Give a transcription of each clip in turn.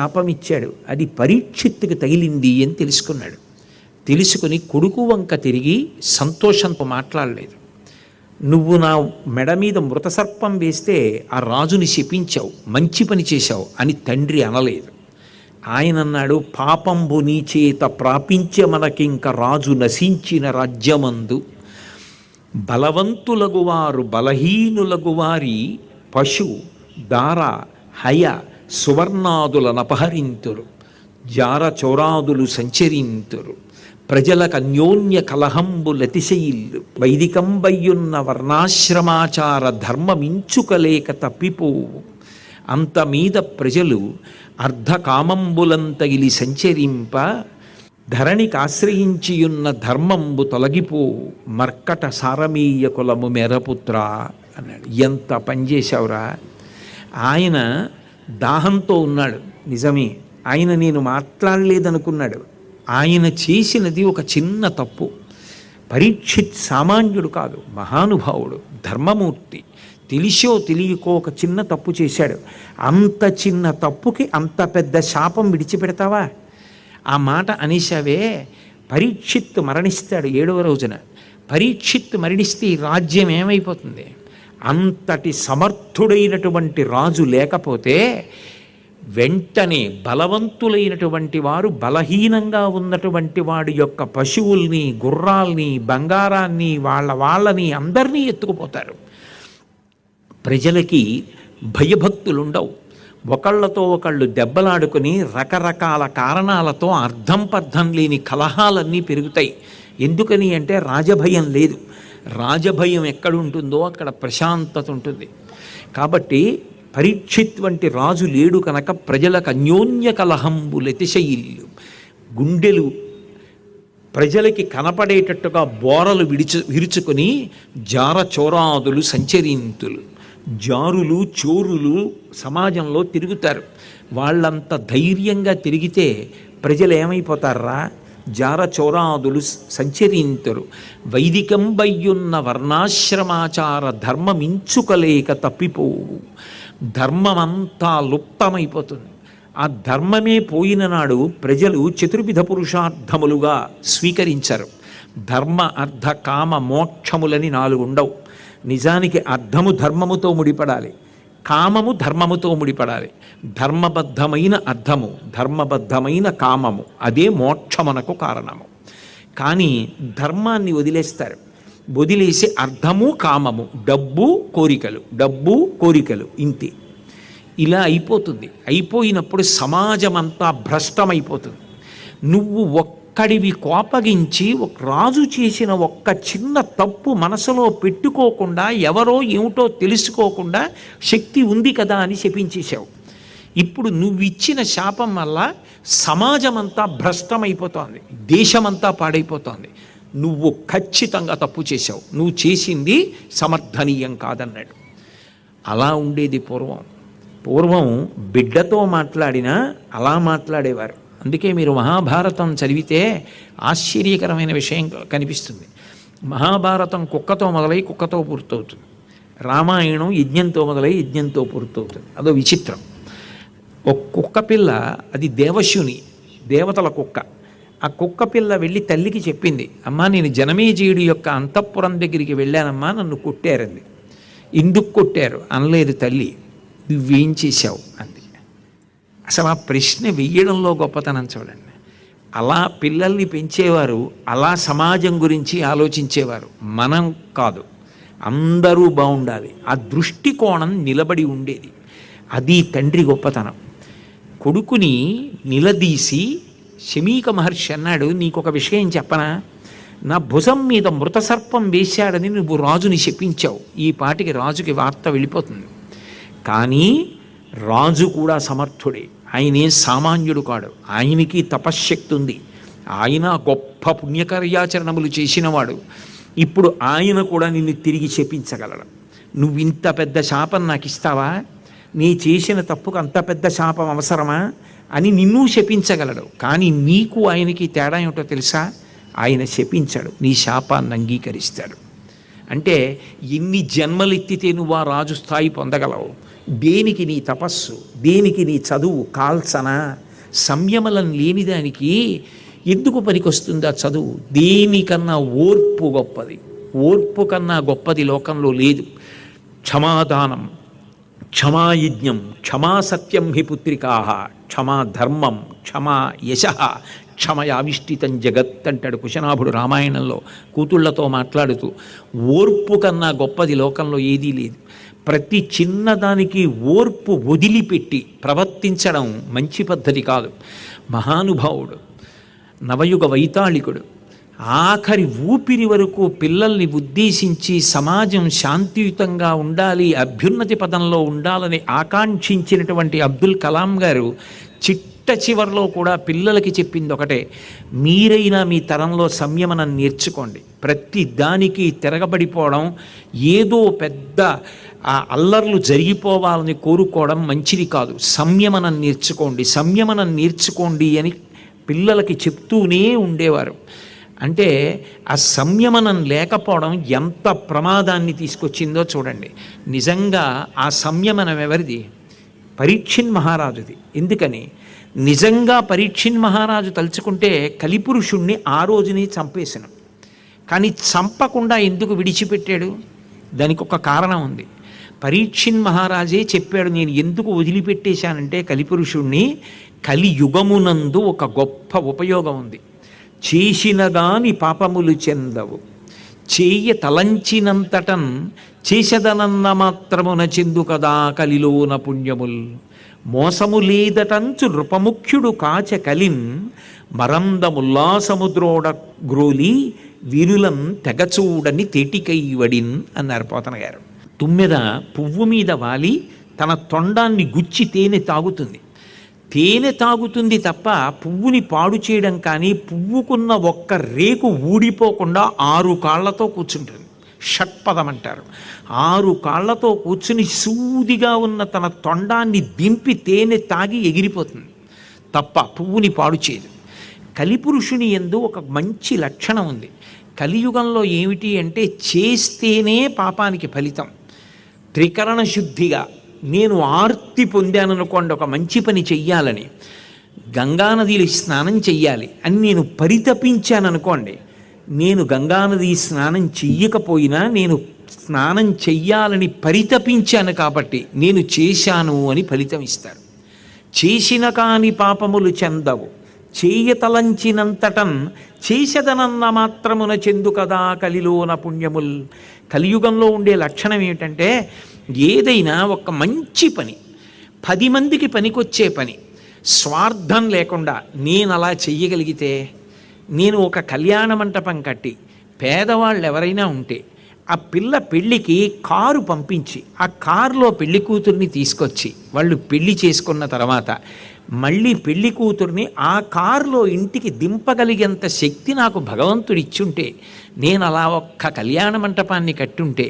శాపం ఇచ్చాడు, అది పరీక్షిత్తుకు తగిలింది అని తెలుసుకున్నాడు. తెలుసుకుని కొడుకు వంక తిరిగి సంతోషంతో మాట్లాడలేదు. నువ్వు నా మెడ మీద మృతసర్పం వేస్తే ఆ రాజుని శపించావు, మంచి పని చేశావు అని తండ్రి అనలేదు. ఆయన అన్నాడు, పాపంబు నీ చేత ప్రాపించే మనకింక రాజు నశించిన రాజ్యమందు బలవంతులగువారు బలహీనులగువారి పశు దార హయ సువర్ణాదులనపహరింతురు, జార చౌరాదులు సంచరింతురు, ప్రజలకు అన్యోన్య కలహంబులతిశయిల్లు, వైదికంబయ్యున్న వర్ణాశ్రమాచార ధర్మమించుకలేక తప్పిపోవు, అంత మీద ప్రజలు అర్ధకామంబులంతగిలి సంచరింప, ధరణికి ఆశ్రయించియున్న ధర్మంబు తొలగిపోవు, మర్కట సారమీయ కులము మెరపుత్ర అన్నాడు. ఎంత పనిచేశావురా. ఆయన దాహంతో ఉన్నాడు, నిజమే. ఆయన నేను మాట్లాడలేదనుకున్నాడు. ఆయన చేసినది ఒక చిన్న తప్పు. పరీక్షిత్ సామాన్యుడు కాదు, మహానుభావుడు, ధర్మమూర్తి. తెలిసో తెలియకో ఒక చిన్న తప్పు చేశాడు. అంత చిన్న తప్పుకి అంత పెద్ద శాపం విడిచిపెడతావా? ఆ మాట అనేశావే. పరీక్షిత్ మరణిస్తాడు 7వ రోజున. పరీక్షిత్ మరణిస్తే ఈ రాజ్యం ఏమైపోతుంది? అంతటి సమర్థుడైనటువంటి రాజు లేకపోతే వెంటనే బలవంతులైనటువంటి వారు బలహీనంగా ఉన్నటువంటి వాడి యొక్క పశువుల్ని, గుర్రాల్ని, బంగారాన్ని, వాళ్ళని అందరినీ ఎత్తుకుపోతారు. ప్రజలకి భయభక్తులుండవు. ఒకళ్ళతో ఒకళ్ళు దెబ్బలాడుకుని రకరకాల కారణాలతో అర్థం పర్థం లేని కలహాలన్నీ పెరుగుతాయి. ఎందుకని అంటే రాజభయం లేదు. రాజభయం ఎక్కడుంటుందో అక్కడ ప్రశాంతత ఉంటుంది. కాబట్టి పరీక్షిత్ వంటి రాజు లేడు కనుక ప్రజలకు అన్యోన్య కలహంబులతిశయిల్లు, గుండెలు ప్రజలకి కనపడేటట్టుగా బోరలు విరుచుకొని జార చోరాదులు సంచరింతులు, జారులు చోరులు సమాజంలో తిరుగుతారు. వాళ్ళంత ధైర్యంగా తిరిగితే ప్రజలు ఏమైపోతారా? జార చోరాదులు సంచరింతురు, వైదికంబయ్యున్న వర్ణాశ్రమాచార ధర్మమించుకలేక తప్పిపోవు. ధర్మమంతా లుప్తమైపోతుంది. ఆ ధర్మమే పోయిన నాడు ప్రజలు చతుర్విధ పురుషార్థములుగా స్వీకరించరు. ధర్మ అర్థ కామ మోక్షములని 4 ఉండవు. నిజానికి అర్థము ధర్మముతో ముడిపడాలి, కామము ధర్మముతో ముడిపడాలి. ధర్మబద్ధమైన అర్థము, ధర్మబద్ధమైన కామము, అదే మోక్షమునకు కారణము. కానీ ధర్మాన్ని వదిలేస్తారు. వదిలేసి అర్థము కామము, డబ్బు కోరికలు ఇంతే. ఇలా అయిపోతుంది. అయిపోయినప్పుడు సమాజం అంతా భ్రష్టమైపోతుంది. నువ్వు ఒక్కడివి కోపగించి ఒక రాజు చేసిన ఒక్క చిన్న తప్పు మనసులో పెట్టుకోకుండా, ఎవరో ఏమిటో తెలుసుకోకుండా శక్తి ఉంది కదా అని శపించేశావు. ఇప్పుడు నువ్విచ్చిన శాపం వల్ల సమాజమంతా భ్రష్టమైపోతోంది, దేశమంతా పాడైపోతోంది. నువ్వు ఖచ్చితంగా తప్పు చేశావు, నువ్వు చేసింది సమర్థనీయం కాదన్నాడు. అలా ఉండేది పూర్వం బిడ్డతో మాట్లాడినా అలా మాట్లాడేవారు. అందుకే మీరు మహాభారతం చదివితే ఆశ్చర్యకరమైన విషయం కనిపిస్తుంది. మహాభారతం కుక్కతో మొదలై కుక్కతో పూర్తవుతుంది. రామాయణం యజ్ఞంతో మొదలై యజ్ఞంతో పూర్తవుతుంది. అదో విచిత్రం. ఒక కుక్క పిల్ల, అది దేవశుని, దేవతల కుక్క. ఆ కుక్క పిల్ల వెళ్ళి తల్లికి చెప్పింది, అమ్మా నేను జనమేజయుడి యొక్క అంతఃపురం దగ్గరికి వెళ్ళానమ్మా, నన్ను కొట్టారంది. ఎందుకు కొట్టారు అనలేదు తల్లి, నువ్వేం చేశావు అంది. అసలు ఆ ప్రశ్న వెయ్యడంలో గొప్పతనం చూడండి. అలా పిల్లల్ని పెంచేవారు, అలా సమాజం గురించి ఆలోచించేవారు. మనం కాదు, అందరూ బాగుండాలి, ఆ దృష్టికోణం నిలబడి ఉండేది. అది తండ్రి గొప్పతనం. కొడుకుని నిలదీసి శమీక మహర్షి అన్నాడు, నీకొక విషయం చెప్పనా? నా భుజం మీద మృతసర్పం వేశాడని నువ్వు రాజుని శపించావు. ఈ పాటికి రాజుకి వార్త వెళ్ళిపోతుంది. కానీ రాజు కూడా సమర్థుడే, ఆయనే సామాన్యుడు కాడు. ఆయనకి తపశ్శక్తి ఉంది. ఆయన గొప్ప పుణ్యకార్యాచరణములు చేసినవాడు. ఇప్పుడు ఆయన కూడా నిన్ను తిరిగి శపించగలడు. నువ్వు ఇంత పెద్ద శాపం నాకు ఇస్తావా? నీ చేసిన తప్పుకు అంత పెద్ద శాపం అవసరమా అని నిన్ను శపించగలడు. కానీ నీకు ఆయనకి తేడా ఏమిటో తెలుసా? ఆయన శపించాడు, నీ శాపాన్ని అంగీకరిస్తాడు. అంటే ఎన్ని జన్మలెత్తితే నువ్వు ఆ రాజు స్థాయి పొందగలవు? దేనికి నీ తపస్సు, దేనికి నీ చదువు కాల్సన? సంయమనం లేని దానికి ఎందుకు పనికొస్తుందా చదువు? దేనికన్నా ఓర్పు గొప్పది. ఓర్పు కన్నా గొప్పది లోకంలో లేదు. క్షమాదానం, క్షమాయజ్ఞం, క్షమా సత్యం హి పుత్రికా, క్షమా ధర్మం, క్షమా యశ, క్షమయావిష్టితం జగత్ అంటాడు కుశనాభుడు రామాయణంలో కూతుళ్లతో మాట్లాడుతూ. ఓర్పు కన్నా గొప్పది లోకంలో ఏదీ లేదు. ప్రతి చిన్నదానికి ఓర్పు వదిలిపెట్టి ప్రవర్తించడం మంచి పద్ధతి కాదు. మహానుభావుడు, నవయుగ వైతాళికుడు, ఆఖరి ఊపిరి వరకు పిల్లల్ని ఉద్దేశించి సమాజం శాంతియుతంగా ఉండాలి, అభ్యున్నతి పదంలో ఉండాలని ఆకాంక్షించినటువంటి అబ్దుల్ కలాం గారు చివర్లో కూడా పిల్లలకి చెప్పింది ఒకటే: మీరైనా మీ తరంలో సంయమనం నేర్చుకోండి. ప్రతి దానికి తిరగబడిపోవడం, ఏదో పెద్ద అల్లర్లు జరిగిపోవాలని కోరుకోవడం మంచిది కాదు. సంయమనం నేర్చుకోండి, సంయమనం నేర్చుకోండి అని పిల్లలకి చెప్తూనే ఉండేవారు. అంటే ఆ సంయమనం లేకపోవడం ఎంత ప్రమాదాన్ని తీసుకొచ్చిందో చూడండి. నిజంగా ఆ సంయమనం ఎవరిది? పరీక్షిన్ మహారాజుది. ఎందుకని? నిజంగా పరీక్షిన్ మహారాజు తలుచుకుంటే కలిపురుషుణ్ణి ఆ రోజునే చంపేశాను. కానీ చంపకుండా ఎందుకు విడిచిపెట్టాడు? దానికి ఒక కారణం ఉంది. పరీక్షిన్ మహారాజే చెప్పాడు, నేను ఎందుకు వదిలిపెట్టేశానంటే కలిపురుషుణ్ణి, కలియుగమునందు ఒక గొప్ప ఉపయోగం ఉంది. చేసిన గాని పాపములు చెందవు, చేయ తలంచినంతటన్ చేసదనన్న మాత్రమున చెందు కదా కలిలోన పుణ్యముల్. మోసము లేదటంచు నృపముఖ్యుడు కాచ కలిన్, మరందముల్లాసముద్రోడ గ్రోలి వీరులం తెగచూడని తేటికైవడిన్ అన్నారు పోతన గారు. తుమ్మెద పువ్వు మీద వాలి తన తొండాన్ని గుచ్చి తేనె తాగుతుంది. తేనె తాగుతుంది తప్ప పువ్వుని పాడు చేయడం కానీ, పువ్వుకున్న ఒక్క రేకు ఊడిపోకుండా 6 కాళ్లతో కూర్చుంటుంది. షట్పదం అంటారు. 6 కాళ్లతో కూర్చుని సూదిగా ఉన్న తన తొండాన్ని దింపి తేనె తాగి ఎగిరిపోతుంది తప్ప పువ్వుని పాడు చేయదు. కలిపురుషుని యందు ఒక మంచి లక్షణం ఉంది. కలియుగంలో ఏమిటి అంటే, చేస్తేనే పాపానికి ఫలితం. త్రికరణ శుద్ధిగా నేను ఆర్తి పొందాననుకోండి, ఒక మంచి పని చెయ్యాలని, గంగానదిలో స్నానం చెయ్యాలి అని నేను పరితపించాననుకోండి, నేను గంగానది స్నానం చెయ్యకపోయినా నేను స్నానం చెయ్యాలని పరితపించాను కాబట్టి నేను చేశాను అని ఫలితం ఇస్తారు. చేసిన కాని పాపములు చెందవు, చేయతలంచినంతటన్ చేసదనన్న మాత్రమున చెందు కదా కలిలోన పుణ్యముల్. కలియుగంలో ఉండే లక్షణం ఏమిటంటే, ఏదైనా ఒక మంచి పని, 10 మందికి పనికొచ్చే పని, స్వార్థం లేకుండా నేను అలా చెయ్యగలిగితే, నేను ఒక కళ్యాణ మంటపం కట్టి పేదవాళ్ళు ఎవరైనా ఉంటే ఆ పిల్ల పెళ్ళికి కారు పంపించి ఆ కారులో పెళ్లి కూతుర్ని తీసుకొచ్చి వాళ్ళు పెళ్లి చేసుకున్న తర్వాత మళ్ళీ పెళ్లి కూతుర్ని ఆ కారులో ఇంటికి దింపగలిగేంత శక్తి నాకు భగవంతుడు ఇచ్చుంటే, నేను అలా ఒక్క కళ్యాణ మంటపాన్ని కట్టుంటే,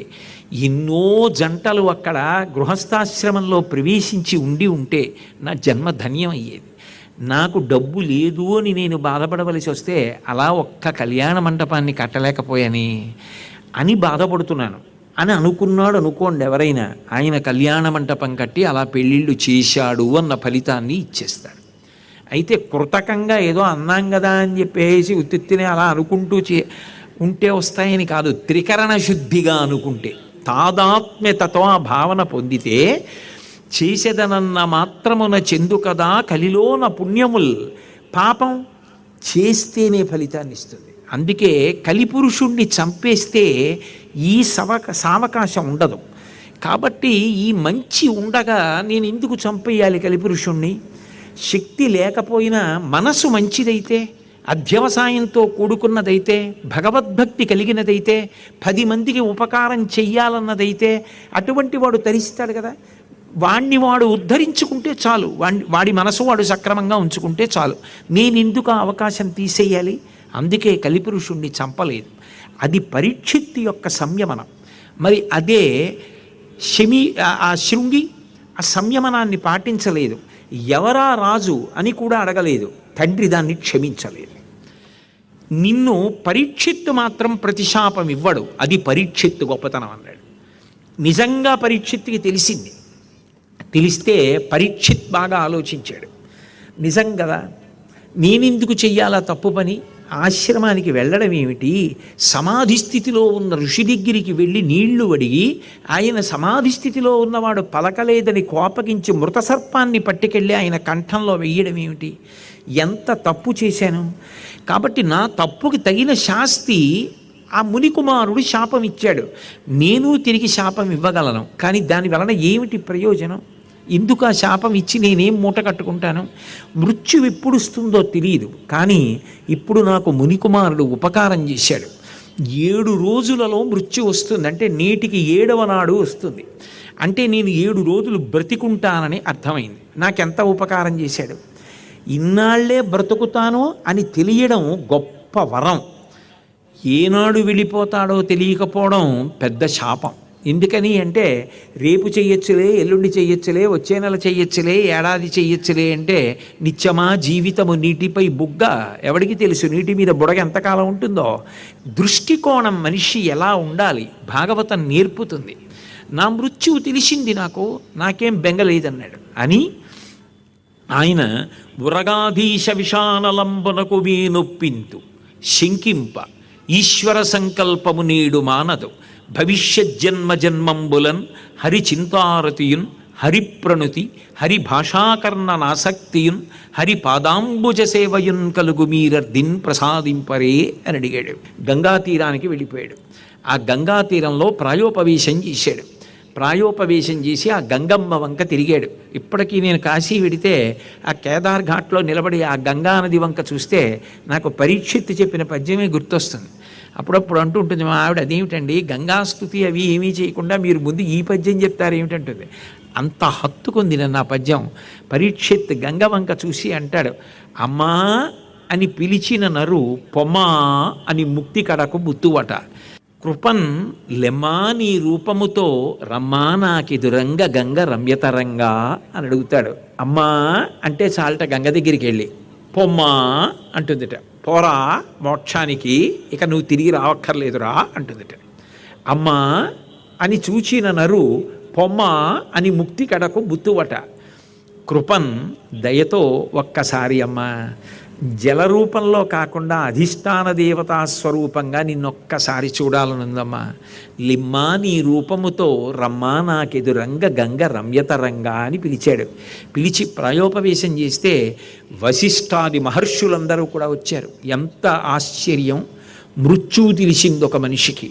ఎన్నో జంటలు అక్కడ గృహస్థాశ్రమంలో ప్రవేశించి ఉంటే నా జన్మ ధన్యం అయ్యేది. నాకు డబ్బు లేదు అని నేను బాధపడవలసి వస్తే అలా ఒక్క కళ్యాణ మంటపాన్ని కట్టలేకపోయాని అని బాధపడుతున్నాను అని అనుకున్నాడు అనుకోండి ఎవరైనా, ఆయన కళ్యాణ మంటపం కట్టి అలా పెళ్ళిళ్ళు చేశాడు అన్న ఫలితాన్ని ఇచ్చేస్తాడు. అయితే కృతకంగా ఏదో అన్నాం కదా అని చెప్పేసి ఉత్తినే అలా అనుకుంటూ ఉంటే వస్తాయని కాదు. త్రికరణ శుద్ధిగా అనుకుంటే, తాదాత్మ్యతతో ఆ భావన పొందితే, చేసేదనన్న మాత్రమున చెందు కదా కలిలోన పుణ్యముల్. పాపం చేస్తేనే ఫలితాన్ని ఇస్తుంది. అందుకే కలిపురుషుణ్ణి చంపేస్తే ఈ సావకాశం ఉండదు. కాబట్టి ఈ మంచి ఉండగా నేను ఎందుకు చంపేయాలి కలిపురుషుణ్ణి? శక్తి లేకపోయినా మనసు మంచిదైతే, అధ్యవసాయంతో కూడుకున్నదైతే, భగవద్భక్తి కలిగినదైతే, 10 మందికి ఉపకారం చెయ్యాలన్నదైతే అటువంటి వాడు తరిస్తాడు కదా. వాణ్ణి వాడు ఉద్ధరించుకుంటే చాలు, వాడి మనసు వాడు సక్రమంగా ఉంచుకుంటే చాలు. నేను ఎందుకు ఆ అవకాశం తీసేయాలి? అందుకే కలిపురుషుణ్ణి చంపలేదు. అది పరీక్షిత్తు యొక్క సంయమనం. మరి అదే ఆ శృంగి ఆ సంయమనాన్ని పాటించలేదు. ఎవరా రాజు అని కూడా అడగలేదు. తండ్రి దాన్ని క్షమించలేదు. నిన్ను పరీక్షిత్తు మాత్రం ప్రతిశాపం ఇవ్వడు. అది పరీక్షిత్తు గొప్పతనం అన్నాడు. నిజంగా పరీక్షిత్తుకి తెలిసింది తెలిస్తే పరీక్షిత్ బాగా ఆలోచించాడు. నిజం కదా, నేనెందుకు చెయ్యాలా తప్పు పని? ఆశ్రమానికి వెళ్ళడం ఏమిటి? సమాధి స్థితిలో ఉన్న ఋషి దగ్గరికి వెళ్ళి నీళ్లు అడిగి ఆయన సమాధి స్థితిలో ఉన్నవాడు పలకలేదని కోపగించి మృత సర్పాన్ని పట్టుకెళ్ళి ఆయన కంఠంలో వెయ్యడం ఏమిటి? ఎంత తప్పు చేశాను! కాబట్టి నా తప్పుకి తగిన శాస్తి ఆ మునికుమారుడు శాపం ఇచ్చాడు. నేను తిరిగి శాపం ఇవ్వగలను, కానీ దాని వలన ఏమిటి ప్రయోజనం? ఎందుకు ఆ శాపం ఇచ్చి నేనేం మూట కట్టుకుంటాను? మృత్యు ఎప్పుడు వస్తుందో తెలియదు, కానీ ఇప్పుడు నాకు మునికుమారుడు ఉపకారం చేశాడు. 7 రోజులలో మృత్యు వస్తుంది, అంటే నేటికి 7వ నాడు వస్తుంది. అంటే నేను 7 రోజులు బ్రతికుంటానని అర్థమైంది. నాకెంత ఉపకారం చేశాడు! ఇన్నాళ్లే బ్రతుకుతాను అని తెలియడం గొప్ప వరం. ఏనాడు వెళ్ళిపోతాడో తెలియకపోవడం పెద్ద శాపం. ఎందుకని అంటే రేపు చెయ్యొచ్చులే, ఎల్లుండి చెయ్యొచ్చులే, వచ్చే నెల చెయ్యొచ్చులే, ఏడాది చెయ్యొచ్చులే అంటే నిత్యమా జీవితము నీటిపై బుగ్గ, ఎవడికి తెలుసు నీటి మీద బుడగ ఎంతకాలం ఉంటుందో. దృష్టికోణం మనిషి ఎలా ఉండాలి భాగవతం నేర్పుతుంది. నా మృత్యువు తెలిసింది, నాకేం బెంగలేదన్నాడు అని ఆయన ఉరగాధీశ విషానలంబనకు వీనొప్పింతు శంకింప ఈశ్వర సంకల్పము నేడు మానదు భవిష్యజ్జన్మ జన్మంబులన్ హరి చింతారతియున్ హరిప్రణుతి హరి భాషాకర్ణనాసక్తియున్ హరి పాదాంబుజ సేవయున్ కలుగు మీరర్దిన్ ప్రసాదింపరే అని అడిగాడు. గంగా తీరానికి వెళ్ళిపోయాడు. ఆ గంగా తీరంలో ప్రాయోపవేశం చేశాడు. ప్రాయోపవేశం చేసి ఆ గంగమ్మ వంక తిరిగాడు. ఇప్పటికీ నేను కాశీ వెడితే ఆ కేదార్ ఘాట్లో నిలబడి ఆ గంగా నది వంక చూస్తే నాకు పరీక్షిత్తు చెప్పిన పద్యమే గుర్తొస్తుంది. అప్పుడప్పుడు అంటూ ఉంటుంది మా ఆవిడ, అదేమిటండి గంగాస్తుతి అవి ఏమీ చేయకుండా మీరు ముందు ఈ పద్యం చెప్తారు ఏమిటంటుంది. అంత హత్తుకుంది నన్ను ఆ పద్యం. పరీక్షిత్ గంగ వంక చూసి అంటాడు, అమ్మా అని పిలిచిన నరు పొమ్మా అని ముక్తి కడకు బుత్తువట. కృపన్ లెమ్మా నీ రూపముతో రమ్మా నాకెదురంగ గంగ రమ్యతరంగా అని అడుగుతాడు. అమ్మా అంటే చాలట గంగ దగ్గరికి వెళ్ళి, పొమ్మా అంటుందిట. పోరా మోక్షానికి, ఇక నువ్వు తిరిగి రావక్కర్లేదురా అంటుందిట. అమ్మా అని చూచిన నరు పొమ్మ అని ముక్తి కడకు బుత్తువట. కృపన్ దయతో ఒక్కసారి అమ్మా జలరూపంలో కాకుండా అధిష్టాన దేవతా స్వరూపంగా నిన్నొక్కసారి చూడాలనుందమ్మా. లిమ్మా నీ రూపముతో రమ్మా నాకెదురంగ గంగ రమ్యతరంగా అని పిలిచాడు. పిలిచి ప్రాయోపవేశం చేస్తే వశిష్ఠాది మహర్షులందరూ కూడా వచ్చారు. ఎంత ఆశ్చర్యం! మృత్యువు తెలిసింది ఒక మనిషికి.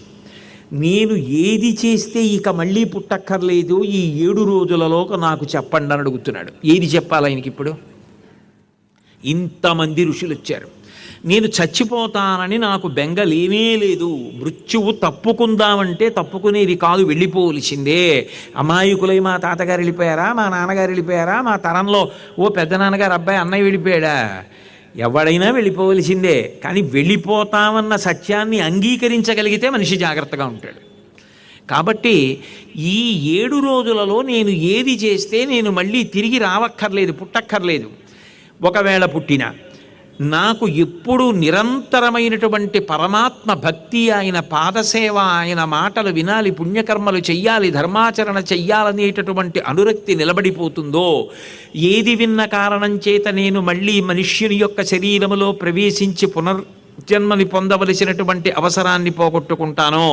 నేను ఏది చేస్తే ఇక మళ్ళీ పుట్టక్కర్లేదు ఈ 7 రోజులలో నాకు చెప్పండి అని అడుగుతున్నాడు. ఏది చెప్పాలి ఆయనకి ఇప్పుడు? ఇంతమంది ఋషులు వచ్చారు. నేను చచ్చిపోతానని నాకు బెంగ లేనే లేదు. మృత్యువు తప్పుకుందామంటే తప్పుకునేది కాదు, వెళ్ళిపోవలసిందే. అమాయకులై మా తాతగారు వెళ్ళిపోయారా, మా నాన్నగారు వెళ్ళిపోయారా, మా తరంలో ఓ పెద్ద నాన్నగారు అబ్బాయి అన్నయ్య వెళ్ళిపోయాడా, ఎవడైనా వెళ్ళిపోవలసిందే. కానీ వెళ్ళిపోతామన్న సత్యాన్ని అంగీకరించగలిగితే మనిషి జాగ్రత్తగా ఉంటాడు. కాబట్టి ఈ 7 రోజులలో నేను ఏది చేస్తే నేను మళ్ళీ తిరిగి రావక్కర్లేదు, పుట్టక్కర్లేదు. ఒకవేళ పుట్టినా నాకు ఎప్పుడు నిరంతరమైనటువంటి పరమాత్మ భక్తి, ఆయన పాదసేవ, ఆయన మాటలు వినాలి, పుణ్యకర్మలు చెయ్యాలి, ధర్మాచరణ చెయ్యాలనేటటువంటి అనురక్తి నిలబడిపోతుందో, ఏది విన్న కారణం చేత నేను మళ్ళీ మనుష్యుని యొక్క శరీరములో ప్రవేశించి పునర్జన్మని పొందవలసినటువంటి అవసరాన్ని పోగొట్టుకుంటానో,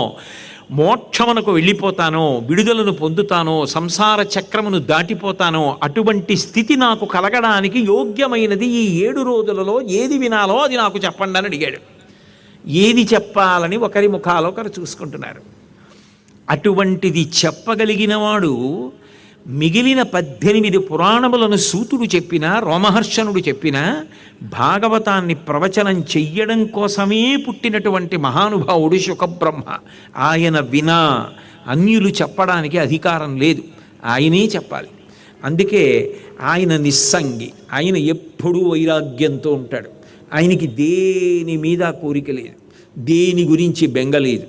మోక్షమునకు వెళ్ళిపోతానో, విడుదలను పొందుతానో, సంసార చక్రమును దాటిపోతానో, అటువంటి స్థితి నాకు కలగడానికి యోగ్యమైనది ఈ 7 రోజులలో ఏది వినాలో అది నాకు చెప్పండి అని అడిగాడు. ఏది చెప్పాలని ఒకరి ముఖాలు ఒకరు చూసుకుంటున్నారు. అటువంటిది చెప్పగలిగిన వాడు మిగిలిన 18 పురాణములను సూతుడు చెప్పినా, రోమహర్షణుడు చెప్పినా, భాగవతాన్ని ప్రవచనం చెయ్యడం కోసమే పుట్టినటువంటి మహానుభావుడు శుకబ్రహ్మ. ఆయన వినా అన్యులు చెప్పడానికి అధికారం లేదు, ఆయనే చెప్పాలి. అందుకే ఆయన నిస్సంగి, ఆయన ఎప్పుడూ వైరాగ్యంతో ఉంటాడు. ఆయనకి దేని మీద కోరిక లేదు, దేని గురించి బెంగలేదు.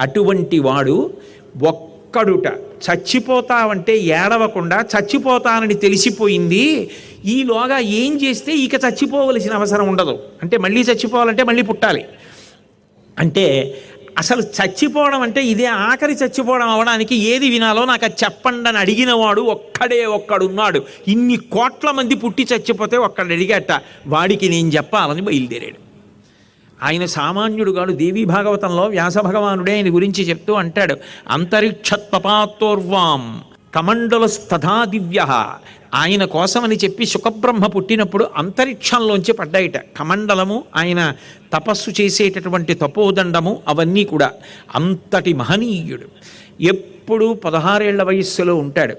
అటువంటి వాడు ఒక్కడుట చచ్చిపోతావంటే ఏడవకుండా, చచ్చిపోతానని తెలిసిపోయింది, ఈలోగా ఏం చేస్తే ఇక చచ్చిపోవలసిన అవసరం ఉండదు, అంటే మళ్ళీ చచ్చిపోవాలంటే మళ్ళీ పుట్టాలి అంటే అసలు చచ్చిపోవడం అంటే ఇదే ఆఖరి చచ్చిపోవడం అవడానికి ఏది వినాలో నాకు అది చెప్పండి అని అడిగిన వాడు ఒక్కడున్నాడు. ఇన్ని కోట్ల మంది పుట్టి చచ్చిపోతే ఒక్కడు అడిగట, వాడికి నేను చెప్పాలని బయలుదేరాడు. ఆయన సామాన్యుడు గాడు. దేవీ భాగవతంలో వ్యాస భగవానుడే ఆయన గురించి చెప్తూ అంటాడు, అంతరిక్షత్పపాతోర్వాం కమండలస్తథా దివ్య. ఆయన కోసమని చెప్పి శుకబ్రహ్మ పుట్టినప్పుడు అంతరిక్షంలోంచి పడ్డాయిట కమండలము, ఆయన తపస్సు చేసేటటువంటి తపోదండము, అవన్నీ కూడా. అంతటి మహనీయుడు. ఎప్పుడు 16 ఏళ్ల వయస్సులో ఉంటాడు.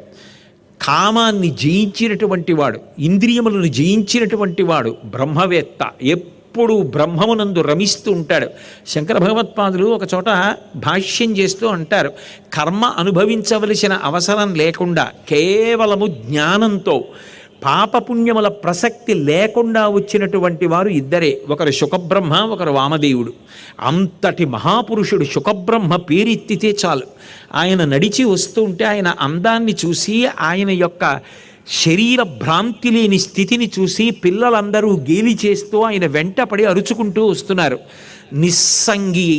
కామాన్ని జయించినటువంటి వాడు, ఇంద్రియములను జయించినటువంటి వాడు, బ్రహ్మవేత్త. ఎప్పుడు బ్రహ్మమునందు రమిస్తూ ఉంటాడు. శంకర భగవత్పాదులు ఒక చోట భాష్యం చేస్తూ అంటారు, కర్మ అనుభవించవలసిన అవసరం లేకుండా కేవలము జ్ఞానంతో పాపపుణ్యముల ప్రసక్తి లేకుండా వచ్చినటువంటి వారు ఇద్దరే, ఒకరు శుకబ్రహ్మ, ఒకరు వామదేవుడు. అంతటి మహాపురుషుడు శుకబ్రహ్మ పేరెత్తితే చాలు. ఆయన నడిచి వస్తూ ఉంటే ఆయన అందాన్ని చూసి, ఆయన యొక్క శరీర భ్రాంతి లేని స్థితిని చూసి పిల్లలందరూ గేలి చేస్తూ ఆయన వెంటపడి అరుచుకుంటూ వస్తున్నారు. నిస్సంగి.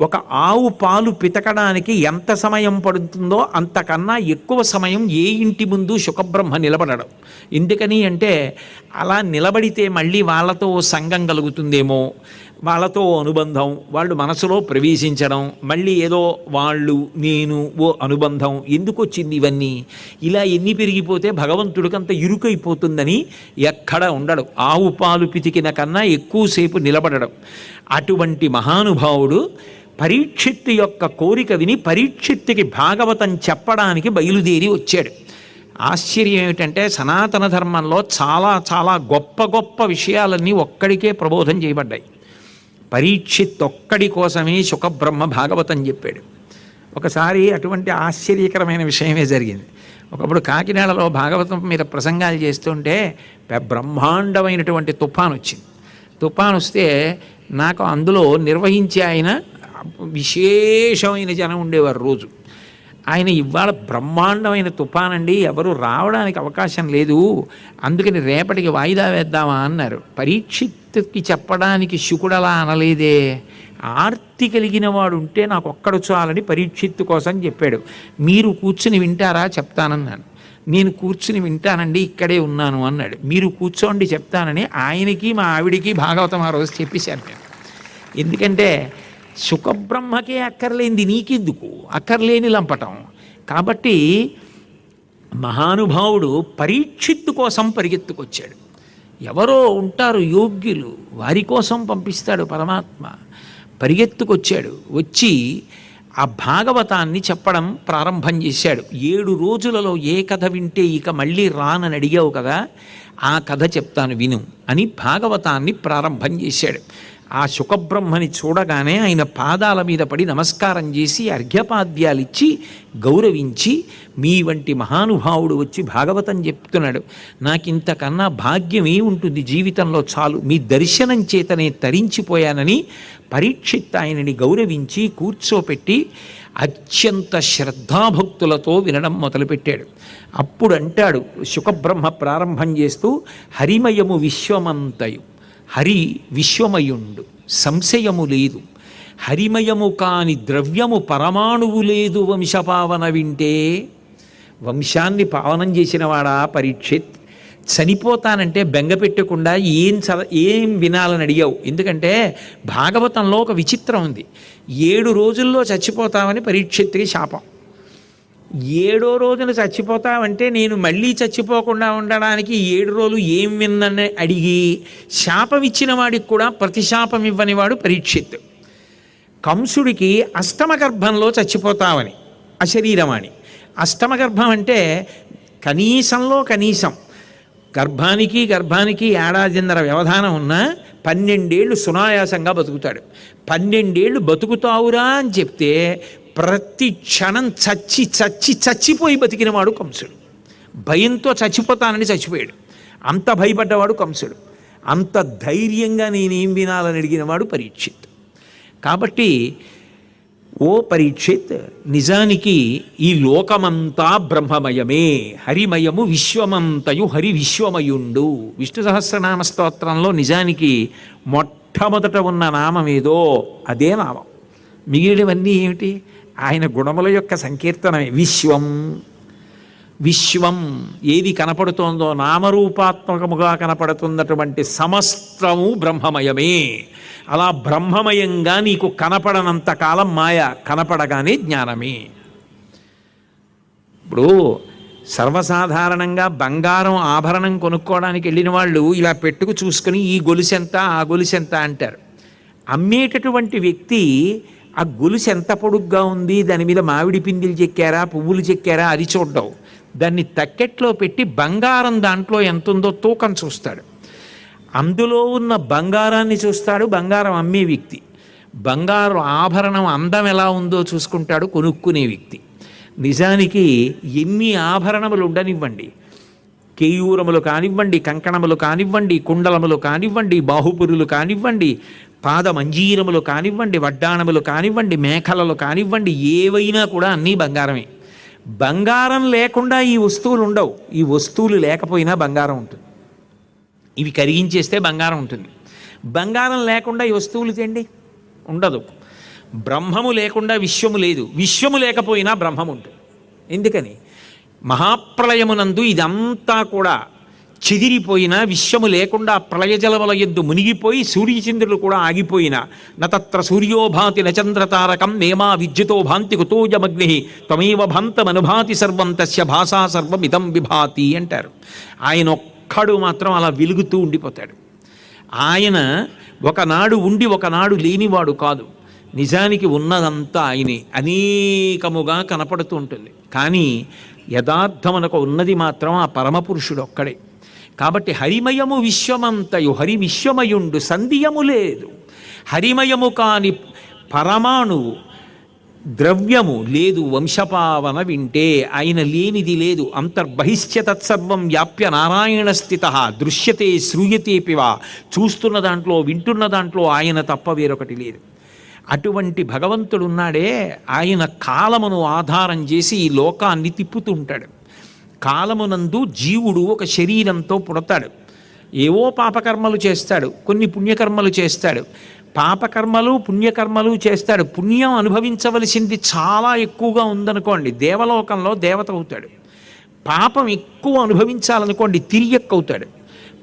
ఒక ఆవు పాలు పితకడానికి ఎంత సమయం పడుతుందో అంతకన్నా ఎక్కువ సమయం ఏ ఇంటి ముందు శుకబ్రహ్మ నిలబడడం. ఎందుకని అంటే అలా నిలబడితే మళ్ళీ వాళ్ళతో సంఘం కలుగుతుందేమో, వాళ్ళతో అనుబంధం, వాళ్ళు మనసులో ప్రవేశించడం, మళ్ళీ ఏదో వాళ్ళు నేను ఓ అనుబంధం. ఎందుకు వచ్చింది ఇవన్నీ? ఇలా ఎన్ని పెరిగిపోతే భగవంతుడికంత ఇరుకైపోతుందని ఎక్కడ ఉండడు. ఆవు పాలు పితికిన కన్నా ఎక్కువసేపు నిలబడడం. అటువంటి మహానుభావుడు పరీక్షిత్తు యొక్క కోరిక విని పరీక్షిత్తుకి భాగవతం చెప్పడానికి బయలుదేరి వచ్చాడు. ఆశ్చర్యం ఏమిటంటే సనాతన ధర్మంలో చాలా చాలా గొప్ప గొప్ప విషయాలన్నీ ఒక్కడికే ప్రబోధం చేయబడ్డాయి. పరీక్షిత్ ఒక్కడి కోసమే శుకబ్రహ్మ భాగవతం చెప్పాడు. ఒకసారి అటువంటి ఆశ్చర్యకరమైన విషయమే జరిగింది. ఒకప్పుడు కాకినాడలో భాగవతం మీద ప్రసంగాలు చేస్తుంటే బ్రహ్మాండమైనటువంటి తుఫాను వచ్చింది. తుఫాను వస్తే నాకు అందులో నిర్వహించే ఆయన విశేషమైన జనం ఉండేవారు రోజు. ఆయన ఇవాళ బ్రహ్మాండమైన తుఫానండి, ఎవరు రావడానికి అవకాశం లేదు, అందుకని రేపటికి వాయిదా వేద్దామా అన్నారు. పరీక్షిత్తుకి చెప్పడానికి శుకుడలా అనలేదే. ఆర్తి కలిగిన వాడు ఉంటే నాకు ఒక్కడు చాలని పరీక్షిత్తు కోసం చెప్పాడు. మీరు కూర్చుని వింటారా? చెప్తానన్నాను. నేను కూర్చుని వింటానండి, ఇక్కడే ఉన్నాను అన్నాడు. మీరు కూర్చోండి చెప్తానని ఆయనకి మా ఆవిడికి భాగవతం ఆ రోజు చెప్పేశాను నేను. ఎందుకంటే శుకబ్రహ్మకే అక్కర్లేంది నీకెందుకు, అక్కర్లేని లంపటం. కాబట్టి మహానుభావుడు పరీక్షిత్తు కోసం పరిగెత్తుకొచ్చాడు. ఎవరో ఉంటారు యోగ్యులు, వారి కోసం పంపిస్తాడు పరమాత్మ. పరిగెత్తుకొచ్చాడు. వచ్చి ఆ భాగవతాన్ని చెప్పడం ప్రారంభం చేశాడు. 7 రోజులలో ఏ కథ వింటే ఇక మళ్ళీ రానని అడిగావు కదా, ఆ కథ చెప్తాను విను అని భాగవతాన్ని ప్రారంభం చేశాడు. ఆ శుకబ్రహ్మని చూడగానే ఆయన పాదాల మీద పడి నమస్కారం చేసి అర్ఘ్యపాద్యాలిచ్చి గౌరవించి, మీ వంటి మహానుభావుడు వచ్చి భాగవతం చెప్తున్నాడు, నాకింతకన్నా భాగ్యం ఏముంటుంది జీవితంలో, చాలు మీ దర్శనం చేతనే తరించిపోయానని పరీక్షిత్ ఆయనని గౌరవించి కూర్చోపెట్టి అత్యంత శ్రద్ధాభక్తులతో వినడం మొదలుపెట్టాడు. అప్పుడు అంటాడు శుకబ్రహ్మ ప్రారంభం చేస్తూ, హరిమయము విశ్వమంతయు, హరి విశ్వమయుండు సంశయము లేదు, హరిమయము కాని ద్రవ్యము పరమాణువు లేదు వంశపావన వింటే. వంశాన్ని పావనం చేసినవాడా పరీక్షిత్, చనిపోతానంటే బెంగ పెట్టకుండా ఏం వినాలని అడిగావు. ఎందుకంటే భాగవతంలో ఒక విచిత్రం ఉంది. 7 రోజుల్లో చచ్చిపోతామని పరీక్షిత్తుకి శాపం. 7వ రోజున చచ్చిపోతావంటే నేను మళ్ళీ చచ్చిపోకుండా ఉండడానికి 7 రోజులు ఏం విన్నని అడిగి శాపం ఇచ్చిన వాడికి కూడా ప్రతిశాపం ఇవ్వని వాడు పరీక్షిత్. కంసుడికి అష్టమ గర్భంలో చచ్చిపోతావని అశరీరమాణి. అష్టమ గర్భం అంటే కనీసంలో కనీసం గర్భానికి 1.5 వ్యవధానం ఉన్నా 12 ఏళ్ళు సునాయాసంగా బతుకుతాడు. 12 ఏళ్ళు బతుకుతావురా అని చెప్తే ప్రతి క్షణం చచ్చిపోయి బతికినవాడు కంసుడు. భయంతో చచ్చిపోతానని చచ్చిపోయాడు. అంత భయపడ్డవాడు కంసుడు. అంత ధైర్యంగా నేనేం వినాలని అడిగినవాడు పరీక్షిత్. కాబట్టి ఓ పరీక్షిత్, నిజానికి ఈ లోకమంతా బ్రహ్మమయమే, హరిమయము విశ్వమంతయు హరి విశ్వమయుండు. విష్ణు సహస్రనామ స్తోత్రంలో నిజానికి మొట్టమొదట ఉన్న నామం ఏదో అదే నామం. మిగిలినవన్నీ ఏమిటి? ఆయన గుణముల యొక్క సంకీర్తనమే. విశ్వం, విశ్వం ఏది కనపడుతోందో నామరూపాత్మకముగా కనపడుతున్నటువంటి సమస్తము బ్రహ్మమయమే. అలా బ్రహ్మమయంగా నీకు కనపడనంత కాలం మాయ, కనపడగానే జ్ఞానమే. ఇప్పుడు సర్వసాధారణంగా బంగారం ఆభరణం కొనుక్కోవడానికి వెళ్ళిన వాళ్ళు ఇలా పెట్టుకు చూసుకుని ఈ గొలుసెంత ఆ గొలుసెంత అంటారు. అమ్మేటటువంటి వ్యక్తి ఆ గొలుసు ఎంత పొడుగ్గా ఉంది, దాని మీద మామిడి పిండిలు చెక్కారా పువ్వులు చెక్కారా అది చూడ్డావు. దాన్ని తక్కెట్లో పెట్టి బంగారం దాంట్లో ఎంత ఉందో తూకం చూస్తాడు. అందులో ఉన్న బంగారాన్ని చూస్తాడు బంగారం అమ్మే వ్యక్తి. బంగారు ఆభరణం అందం ఎలా ఉందో చూసుకుంటాడు కొనుక్కునే వ్యక్తి. నిజానికి ఎన్ని ఆభరణములు ఉండనివ్వండి, కేయూరములు కానివ్వండి, కంకణములు కానివ్వండి, కుండలములు కానివ్వండి, బాహుపురులు కానివ్వండి, పాదమంజీరములు కానివ్వండి, వడ్డాణములు కానివ్వండి, మేఖలలు కానివ్వండి, ఏవైనా కూడా అన్నీ బంగారమే. బంగారం లేకుండా ఈ వస్తువులు ఉండవు. ఈ వస్తువులు లేకపోయినా బంగారం ఉంటుంది. ఇవి కరిగించేస్తే బంగారం ఉంటుంది. బంగారం లేకుండా ఈ వస్తువులు తేండి ఉండదు. బ్రహ్మము లేకుండా విశ్వము లేదు, విశ్వము లేకపోయినా బ్రహ్మము ఉంటుంది. ఎందుకని? మహాప్రళయమునందు ఇదంతా కూడా చెదిరిపోయినా, విశ్వము లేకుండా ప్రళయజలముల యందు మునిగిపోయి సూర్యచంద్రులు కూడా ఆగిపోయినా, నతత్ర సూర్యోభాతి నచంద్రతారకం నేమా విద్యుతో భాంతి కుతోజమగ్ని త్వమేవ భాంతమనుభాతి సర్వం తస్య భాషా సర్వమిదం విభాతి అంటారు. ఆయన ఒక్కడు మాత్రం అలా వెలుగుతూ ఉండిపోతాడు. ఆయన ఒకనాడు ఉండి ఒకనాడు లేనివాడు కాదు. నిజానికి ఉన్నదంతా ఆయనే, అనేకముగా కనపడుతూ ఉంటుంది. కానీ యథార్థమునకు ఉన్నది మాత్రం ఆ పరమపురుషుడు ఒక్కడే. కాబట్టి హరిమయము విశ్వమంతయు, హరి విశ్వమయుండు సంధియము లేదు. హరిమయము కాని పరమాణువు ద్రవ్యము లేదు వంశపావన వింటే. ఆయన లేనిది లేదు. అంతర్బహిష్య తత్సర్వం వ్యాప్య నారాయణ స్థిత దృశ్యతే శ్రూయతే పివా. చూస్తున్న దాంట్లో వింటున్న దాంట్లో ఆయన తప్ప వేరొకటి లేదు. అటువంటి భగవంతుడున్నాడే, ఆయన కాలమును ఆధారం చేసి ఈ లోకాన్ని తిప్పుతూ ఉంటాడు. కాలమునందు జీవుడు ఒక శరీరంతో పుడతాడు. ఏవో పాపకర్మలు చేస్తాడు, కొన్ని పుణ్యకర్మలు చేస్తాడు. పాపకర్మలు పుణ్యకర్మలు చేస్తాడు. పుణ్యం అనుభవించవలసింది చాలా ఎక్కువగా ఉందనుకోండి, దేవలోకంలో దేవత అవుతాడు. పాపం ఎక్కువ అనుభవించాలనుకోండి, తిరియక్ అవుతాడు.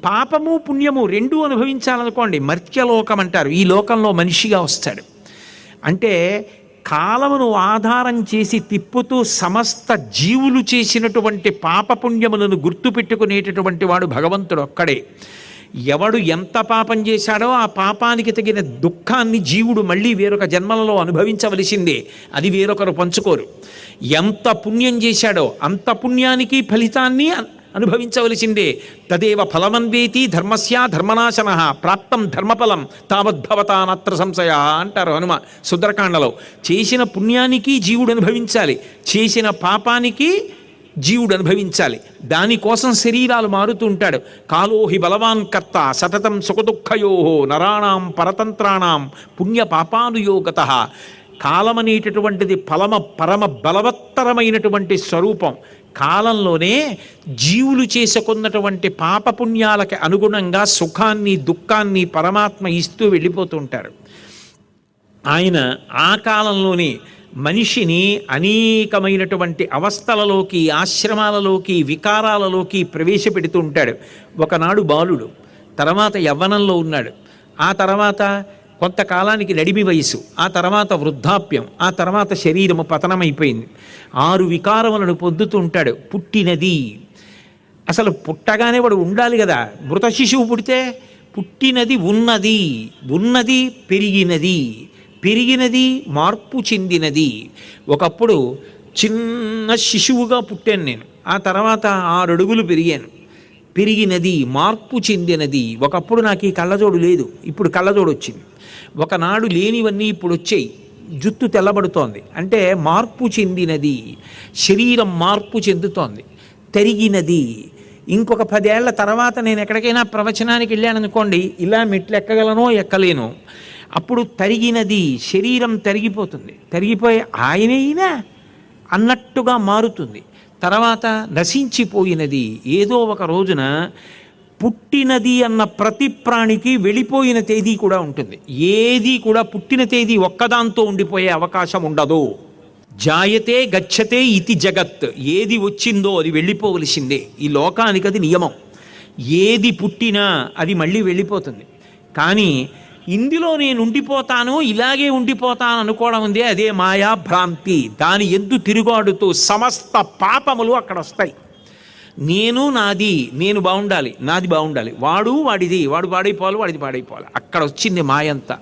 పాపము పుణ్యము రెండూ అనుభవించాలనుకోండి, మర్త్యలోకం అంటారు, ఈ లోకంలో మనిషిగా వస్తాడు. అంటే కాలమును ఆధారం చేసి తిప్పుతూ సమస్త జీవులు చేసినటువంటి పాపపుణ్యములను గుర్తుపెట్టుకునేటటువంటి వాడు భగవంతుడు ఒక్కడే. ఎవడు ఎంత పాపం చేశాడో ఆ పాపానికి తగిన దుఃఖాన్ని జీవుడు మళ్ళీ వేరొక జన్మలలో అనుభవించవలసిందే, అది వేరొకరు పంచుకోరు. ఎంత పుణ్యం చేశాడో అంత పుణ్యానికి ఫలితాన్ని అనుభవించవలసిందే. తదేవ ఫలమన్వేతి ధర్మస్య ధర్మనాశన ప్రాప్తం ధర్మఫలం తావద్భవతానత్ర సంశయ అంటారు హనుమ సుందరకాండలో. చేసిన పుణ్యానికి జీవుడు అనుభవించాలి, చేసిన పాపానికి జీవుడు అనుభవించాలి. దానికోసం శరీరాలు మారుతూ ఉంటాడు. కాలోహి బలవాన్ కర్త సతతం సుఖదుఃఖయో నరాణాం పరతంత్రాణం పుణ్య పాపానుయోగత. కాలమనేటటువంటిది పరమ బలవత్తరమైనటువంటి స్వరూపం. కాలంలోనే జీవులు చేసుకున్నటువంటి పాపపుణ్యాలకి అనుగుణంగా సుఖాన్ని దుఃఖాన్ని పరమాత్మ ఇస్తూ వెళ్ళిపోతూ ఉంటారు. ఆయన ఆ కాలంలోనే మనిషిని అనేకమైనటువంటి అవస్థలలోకి, ఆశ్రమాలలోకి, వికారాలలోకి ప్రవేశపెడుతూ ఉంటాడు. ఒకనాడు బాలుడు, తర్వాత యవ్వనంలో ఉన్నాడు, ఆ తర్వాత కొంతకాలానికి నడిమి వయసు, ఆ తర్వాత వృద్ధాప్యం, ఆ తర్వాత శరీరము పతనమైపోయింది. 6 వికారములను పొందుతూ ఉంటాడు. పుట్టినది, అసలు పుట్టగానే వాడు ఉండాలి కదా. మృత శిశువు పుడితే పుట్టినది ఉన్నది, ఉన్నది పెరిగినది, పెరిగినది మార్పు చెందినది. ఒకప్పుడు చిన్న శిశువుగా పుట్టాను నేను, ఆ తర్వాత 6 అడుగులు పెరిగాను. పెరిగినది మార్పు చెందినది. ఒకప్పుడు నాకు ఈ కళ్ళజోడు లేదు, ఇప్పుడు కళ్ళజోడు వచ్చింది. ఒకనాడు లేనివన్నీ ఇప్పుడు వచ్చాయి. జుత్తు తెల్లబడుతోంది అంటే మార్పు చెందినది. శరీరం మార్పు చెందుతోంది. తరిగినది. ఇంకొక 10 ఏళ్ల తర్వాత నేను ఎక్కడికైనా ప్రవచనానికి వెళ్ళాననుకోండి, ఇలా మెట్లు ఎక్కగలనో ఎక్కలేనో, అప్పుడు తరిగినది, శరీరం తరిగిపోతుంది. తరిగిపోయి ఆయనైనా అన్నట్టుగా మారుతుంది. తర్వాత నశించిపోయినది. ఏదో ఒక రోజున పుట్టినది అన్న ప్రతి ప్రాణికి వెళ్ళిపోయిన తేదీ కూడా ఉంటుంది. ఏది కూడా పుట్టిన తేదీ ఒక్కదాంతో ఉండిపోయే అవకాశం ఉండదు. జాయతే గచ్చతే ఇతి జగత్, ఏది వచ్చిందో అది వెళ్ళిపోవలసిందే. ఈ లోకానికి అది నియమం. ఏది పుట్టినా అది మళ్ళీ వెళ్ళిపోతుంది. కానీ ఇందులో నేను ఉండిపోతాను, ఇలాగే ఉండిపోతాను అనుకోవడం ఉందే, అదే మాయా భ్రాంతి. దాని ఎందు తిరుగాడుతూ సమస్త పాపములు అక్కడ వస్తాయి. నేను నాది, నేను బాగుండాలి, నాది బాగుండాలి, వాడు వాడిది, వాడు పాడైపోవాలి, వాడిది పాడైపోవాలి. అక్కడ వచ్చింది మాయంతా.